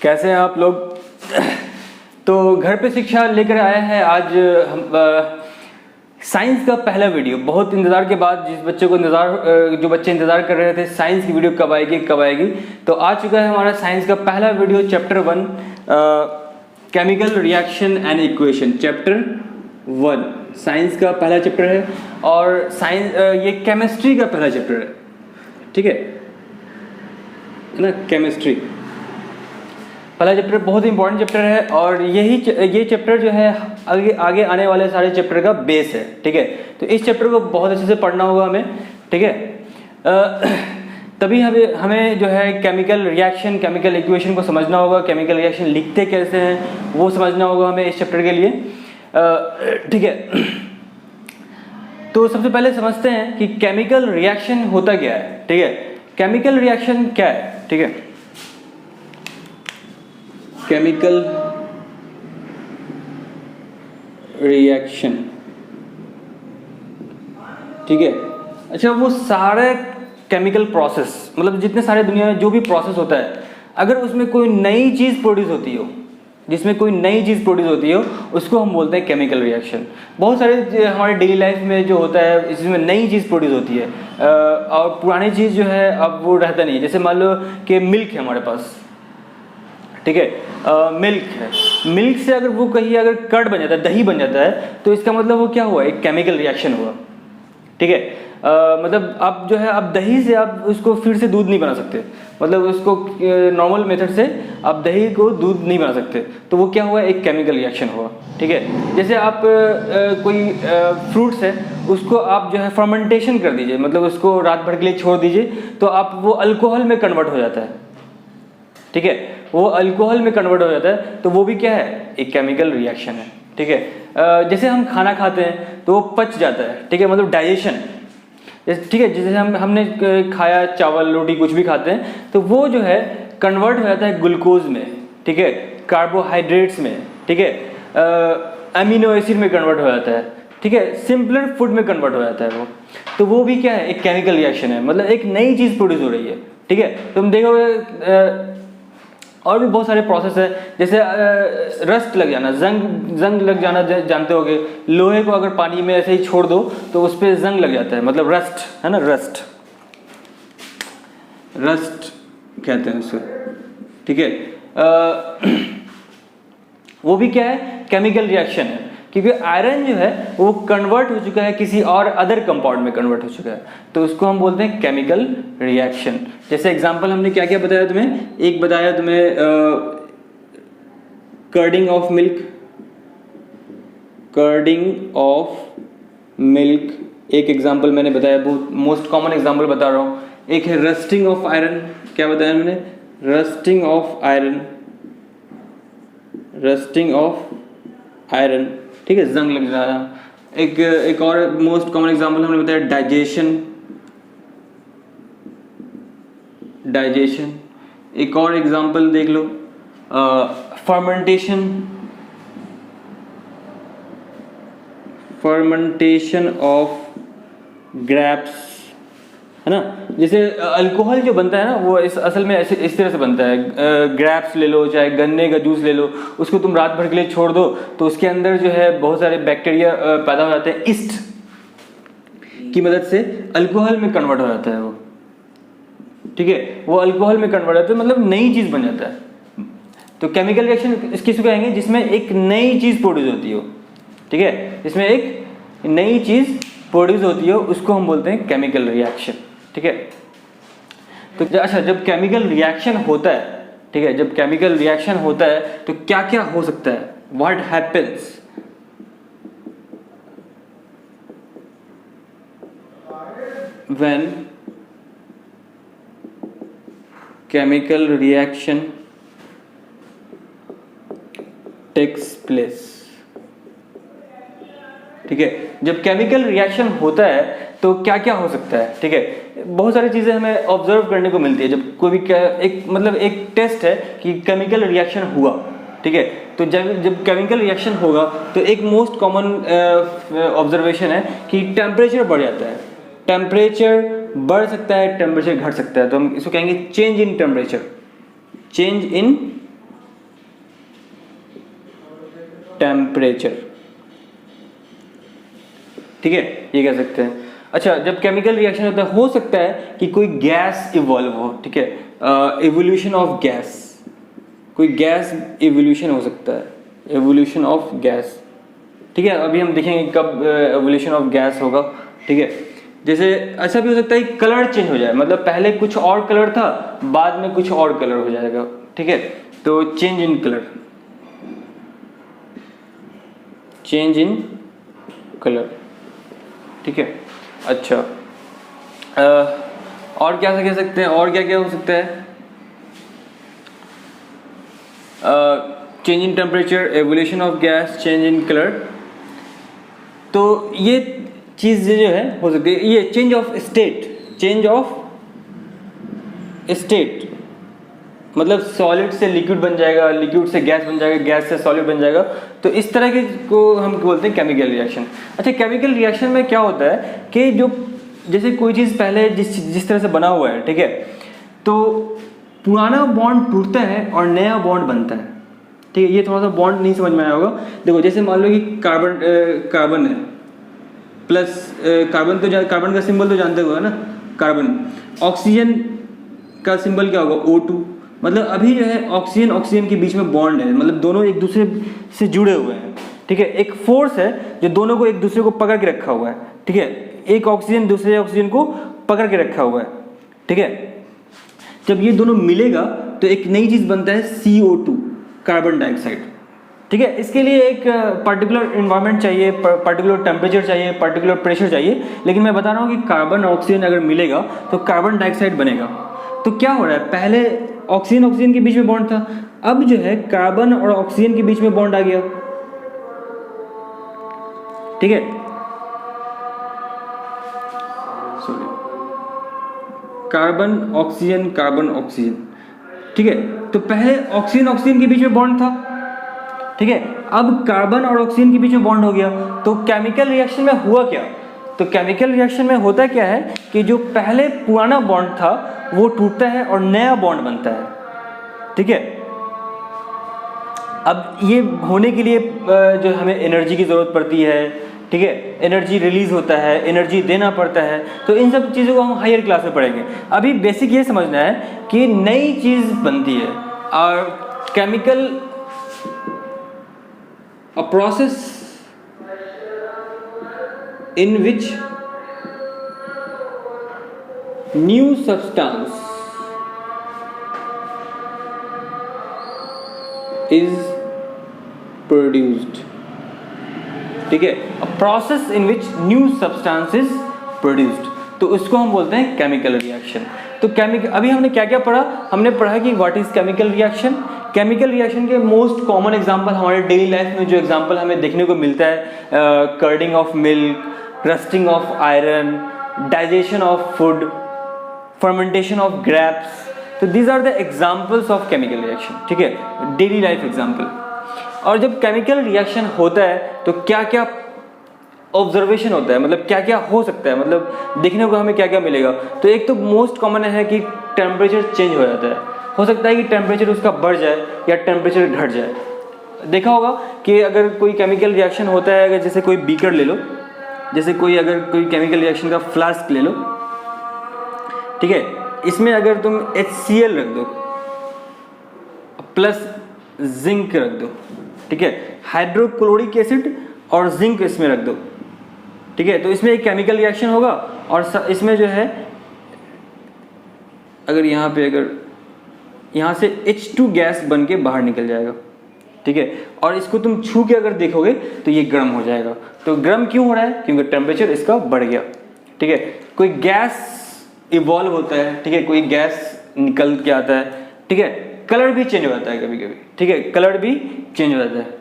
कैसे हैं आप लोग। तो घर पे शिक्षा लेकर आया है आज हम साइंस का पहला वीडियो। बहुत इंतज़ार के बाद जो बच्चे इंतज़ार कर रहे थे साइंस की वीडियो कब आएगी, तो आ चुका है हमारा साइंस का पहला video. Chapter 1 chemical reaction and equation, chapter 1 science का पहला चैप्टर है और साइंस ये केमिस्ट्री का पहला चैप्टर है, ठीक है ना। केमिस्ट्री पहला चैप्टर बहुत इंपॉर्टेंट चैप्टर है और ये चैप्टर जो है आगे आने वाले सारे चैप्टर का बेस है, ठीक है। तो इस चैप्टर को बहुत अच्छे से पढ़ना होगा हमें, ठीक है। तभी हमें जो है केमिकल रिएक्शन, केमिकल इक्वेशन को समझना होगा। केमिकल रिएक्शन लिखते कैसे हैं वो समझना होगा हमें इस चैप्टर के लिए, ठीक है। तो सबसे पहले समझते हैं कि केमिकल रिएक्शन होता क्या है, ठीक है। केमिकल रिएक्शन क्या है, ठीक है। केमिकल रिएक्शन, ठीक है। अच्छा, वो सारे केमिकल प्रोसेस, मतलब जितने सारे दुनिया में जो भी प्रोसेस होता है, अगर उसमें कोई नई चीज़ प्रोड्यूस होती हो, उसको हम बोलते हैं केमिकल रिएक्शन। बहुत सारे हमारे डेली लाइफ में जो होता है इसमें नई चीज़ प्रोड्यूस होती है और पुरानी चीज़ जो है अब वो रहता नहीं है। जैसे मान लो कि मिल्क है हमारे पास, ठीक है। मिल्क है, मिल्क से अगर वो कहीं अगर कर्ड बन जाता है, दही बन जाता है, तो इसका मतलब वो क्या हुआ, एक केमिकल रिएक्शन हुआ, ठीक है। मतलब आप जो है आप दही से आप उसको फिर से दूध नहीं बना सकते, मतलब उसको नॉर्मल मेथड से आप दही को दूध नहीं बना सकते, तो वो क्या हुआ, एक केमिकल रिएक्शन हुआ, ठीक है। जैसे आप कोई फ्रूट्स है उसको आप जो है फर्मेंटेशन कर दीजिए, मतलब उसको रात भर के लिए छोड़ दीजिए, तो आप वो अल्कोहल में कन्वर्ट हो जाता है, ठीक है। वो अल्कोहल में कन्वर्ट हो जाता है, तो वो भी क्या है, एक केमिकल रिएक्शन है, ठीक है। जैसे हम खाना खाते हैं तो वो पच जाता है, ठीक है, मतलब डाइजेशन, ठीक है। जैसे हमने खाया चावल रोटी कुछ भी खाते हैं तो वो जो है कन्वर्ट हो जाता है ग्लूकोज में, ठीक है, कार्बोहाइड्रेट्स में, ठीक है, अमीनो एसिड में कन्वर्ट हो जाता है, ठीक है, सिंपलर फूड में कन्वर्ट हो जाता है वो। तो वो भी क्या है, एक केमिकल रिएक्शन है, मतलब एक नई चीज़ प्रोड्यूस हो रही है, ठीक है। तुम देखोगे और भी बहुत सारे प्रोसेस है, जैसे रस्ट लग जाना, जंग लग जाना, जानते होगे। लोहे को अगर पानी में ऐसे ही छोड़ दो तो उस पर जंग लग जाता है, मतलब रस्ट है ना, रस्ट कहते हैं उसको, ठीक है। वो भी क्या है, केमिकल रिएक्शन है, क्योंकि आयरन जो है वो कन्वर्ट हो चुका है किसी और अदर कंपाउंड में कन्वर्ट हो चुका है, तो उसको हम बोलते हैं केमिकल रिएक्शन। जैसे एग्जांपल हमने क्या क्या बताया तुम्हें, एक बताया तुम्हें कर्डिंग ऑफ मिल्क, एक एग्जांपल मैंने बताया, बहुत मोस्ट कॉमन एग्जांपल बता रहा हूँ। एक है रस्टिंग ऑफ आयरन, क्या बताया मैंने, रस्टिंग ऑफ आयरन, ठीक है, जंग लग जाना। एक और मोस्ट कॉमन एग्जांपल हमने बताया डाइजेशन। एक और एग्जांपल देख लो, फर्मेंटेशन ऑफ ग्रेप्स, है ना। जैसे अल्कोहल जो बनता है ना वो असल में ऐसे इस तरह से बनता है। ग्रेप्स ले लो, चाहे गन्ने का जूस ले लो, उसको तुम रात भर के लिए छोड़ दो तो उसके अंदर जो है बहुत सारे बैक्टीरिया पैदा हो जाते हैं, ईस्ट की मदद से अल्कोहल में कन्वर्ट हो जाता है वो, ठीक है। वो अल्कोहल में कन्वर्ट होता है, मतलब नई चीज़ बन जाता है। तो केमिकल रिएक्शन किसको कहेंगे, जिसमें एक नई चीज़ प्रोड्यूस होती हो, ठीक है, जिसमें एक नई चीज़ प्रोड्यूस होती हो, उसको हम बोलते हैं केमिकल रिएक्शन, ठीक है। तो अच्छा, जब केमिकल रिएक्शन होता है, ठीक है, जब केमिकल रिएक्शन होता है तो क्या क्या हो सकता है, what happens when chemical reaction takes place, ठीक है। जब केमिकल रिएक्शन होता है तो क्या क्या हो सकता है, ठीक है। बहुत सारी चीज़ें हमें ऑब्जर्व करने को मिलती है जब कोई भी एक टेस्ट है कि केमिकल रिएक्शन हुआ, ठीक है। तो जब केमिकल रिएक्शन होगा तो एक मोस्ट कॉमन ऑब्जर्वेशन है कि टेम्परेचर बढ़ जाता है, टेम्परेचर बढ़ सकता है, टेम्परेचर घट सकता है, तो हम इसको कहेंगे change in temperature, change in temperature, ठीक है, ये कह सकते हैं। अच्छा, जब केमिकल रिएक्शन होता है, हो सकता है कि कोई गैस इवॉल्व हो, ठीक है, एवोल्यूशन ऑफ गैस, कोई गैस एवोल्यूशन हो सकता है, एवोल्यूशन ऑफ गैस, ठीक है, अभी हम देखेंगे कब एवोल्यूशन ऑफ गैस होगा, ठीक है। जैसे ऐसा भी हो सकता है कि कलर चेंज हो जाए, मतलब पहले कुछ और कलर था, बाद में कुछ और कलर हो जाएगा, ठीक है, तो change in colour, change in colour, ठीक है। अच्छा, और क्या कह सकते हैं, और क्या क्या हो सकता है, change in temperature, evolution of gas, change in colour, तो ये चीज़ जो है हो सकती है। ये change of state, change of state मतलब सॉलिड से लिक्विड बन जाएगा, लिक्विड से गैस बन जाएगा, गैस से सॉलिड बन जाएगा, तो इस तरह के को हम बोलते हैं केमिकल रिएक्शन। अच्छा, केमिकल रिएक्शन में क्या होता है कि जो जैसे कोई चीज़ पहले जिस तरह से बना हुआ है, ठीक है, तो पुराना बॉन्ड टूटता है और नया बॉन्ड बनता है, ठीक है। ये थोड़ा सा बॉन्ड नहीं समझ में आया होगा। देखो, जैसे मान लो कि कार्बन है प्लस कार्बन का सिंबल तो जानते हो ना, कार्बन। ऑक्सीजन का सिंबल क्या होगा, O2। मतलब अभी जो है ऑक्सीजन के बीच में बॉन्ड है, मतलब दोनों एक दूसरे से जुड़े हुए हैं, ठीक है। एक फोर्स है जो दोनों को एक दूसरे को पकड़ के रखा हुआ है, ठीक है। एक ऑक्सीजन दूसरे ऑक्सीजन को पकड़ के रखा हुआ है, ठीक है। जब ये दोनों मिलेगा तो एक नई चीज बनता है CO2, कार्बन डाइऑक्साइड, ठीक है। इसके लिए एक पर्टिकुलर इन्वायरमेंट चाहिए, पर्टिकुलर टेम्परेचर चाहिए, पर्टिकुलर प्रेशर चाहिए, लेकिन मैं बता रहा हूँ कि कार्बन और ऑक्सीजन अगर मिलेगा तो कार्बन डाइऑक्साइड बनेगा। तो क्या हो रहा है, पहले ऑक्सीजन के बीच में बॉन्ड था, अब जो है कार्बन और ऑक्सीजन के बीच में बॉन्ड आ गया, ठीक है। कार्बन ऑक्सीजन, ठीक है। तो पहले ऑक्सीजन के बीच में बॉन्ड था, ठीक है, अब कार्बन और ऑक्सीजन के बीच में बॉन्ड हो गया। तो केमिकल रिएक्शन में हुआ क्या, तो केमिकल रिएक्शन में होता क्या है कि जो पहले पुराना बॉन्ड था वो टूटता है और नया बॉन्ड बनता है, ठीक है। अब ये होने के लिए जो हमें एनर्जी की ज़रूरत पड़ती है, ठीक है, एनर्जी रिलीज होता है, एनर्जी देना पड़ता है, तो इन सब चीज़ों को हम हायर क्लास में पढ़ेंगे। अभी बेसिक ये समझना है कि नई चीज़ बनती है, और chemical a process in which new substance is produced, ठीक है, a process in which new substance is produced, तो उसको हम बोलते हैं केमिकल रिएक्शन। तो अभी हमने क्या क्या पढ़ा, हमने पढ़ा कि what is chemical reaction. Chemical reaction के मोस्ट कॉमन एग्जांपल हमारे डेली लाइफ में जो एग्जांपल हमें देखने को मिलता है, curdling of milk, rusting of iron, digestion of food, fermentation of grapes, तो these are the examples of chemical reaction, ठीक है, डेली लाइफ एग्जांपल। और जब केमिकल रिएक्शन होता है तो क्या क्या ऑब्जर्वेशन होता है, मतलब क्या क्या हो सकता है, मतलब देखने को हमें क्या क्या मिलेगा। तो एक तो मोस्ट कॉमन है कि टेम्परेचर चेंज हो जाता है, हो सकता है कि टेम्परेचर उसका बढ़ जाए या टेम्परेचर घट जाए। देखा होगा कि अगर कोई केमिकल रिएक्शन होता है, अगर जैसे कोई बीकर ले लो, जैसे अगर कोई केमिकल रिएक्शन का फ्लास्क ले लो, ठीक है, इसमें अगर तुम HCl रख दो प्लस जिंक रख दो, ठीक है, हाइड्रोक्लोरिक एसिड और जिंक इसमें रख दो, ठीक है, तो इसमें एक केमिकल रिएक्शन होगा। और इसमें जो है अगर यहाँ से H2 गैस बन के बाहर निकल जाएगा, ठीक है, और इसको तुम छू के अगर देखोगे तो ये गर्म हो जाएगा। तो गर्म क्यों हो रहा है, क्योंकि टेम्परेचर इसका बढ़ गया, ठीक है। कोई गैस इवॉल्व होता है, ठीक है, कोई गैस निकल के आता है, ठीक है, कलर भी चेंज हो जाता है कभी कभी, ठीक है, कलर भी चेंज हो जाता है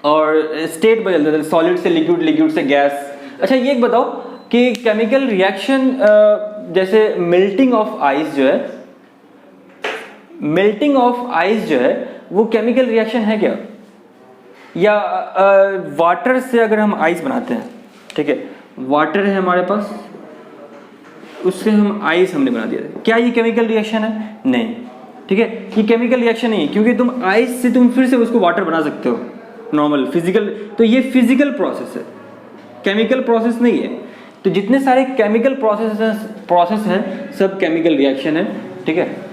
और स्टेट बदल जाता है, सॉलिड से लिक्विड, लिक्विड से गैस। अच्छा, ये एक बताओ कि केमिकल रिएक्शन जैसे मेल्टिंग ऑफ आइस जो है, मेल्टिंग ऑफ आइस जो है वो केमिकल रिएक्शन है क्या, या वाटर से अगर हम आइस बनाते हैं, ठीक है, वाटर है हमारे पास, उससे हम आइस हमने बना दिया, क्या ये केमिकल रिएक्शन है, नहीं, ठीक है, ये केमिकल रिएक्शन नहीं है, क्योंकि तुम आइस से तुम फिर से उसको वाटर बना सकते हो, नॉर्मल फिजिकल, तो ये फिजिकल प्रोसेस है, केमिकल प्रोसेस नहीं है। तो जितने सारे केमिकल प्रोसेस हैं सब केमिकल रिएक्शन है, ठीक है।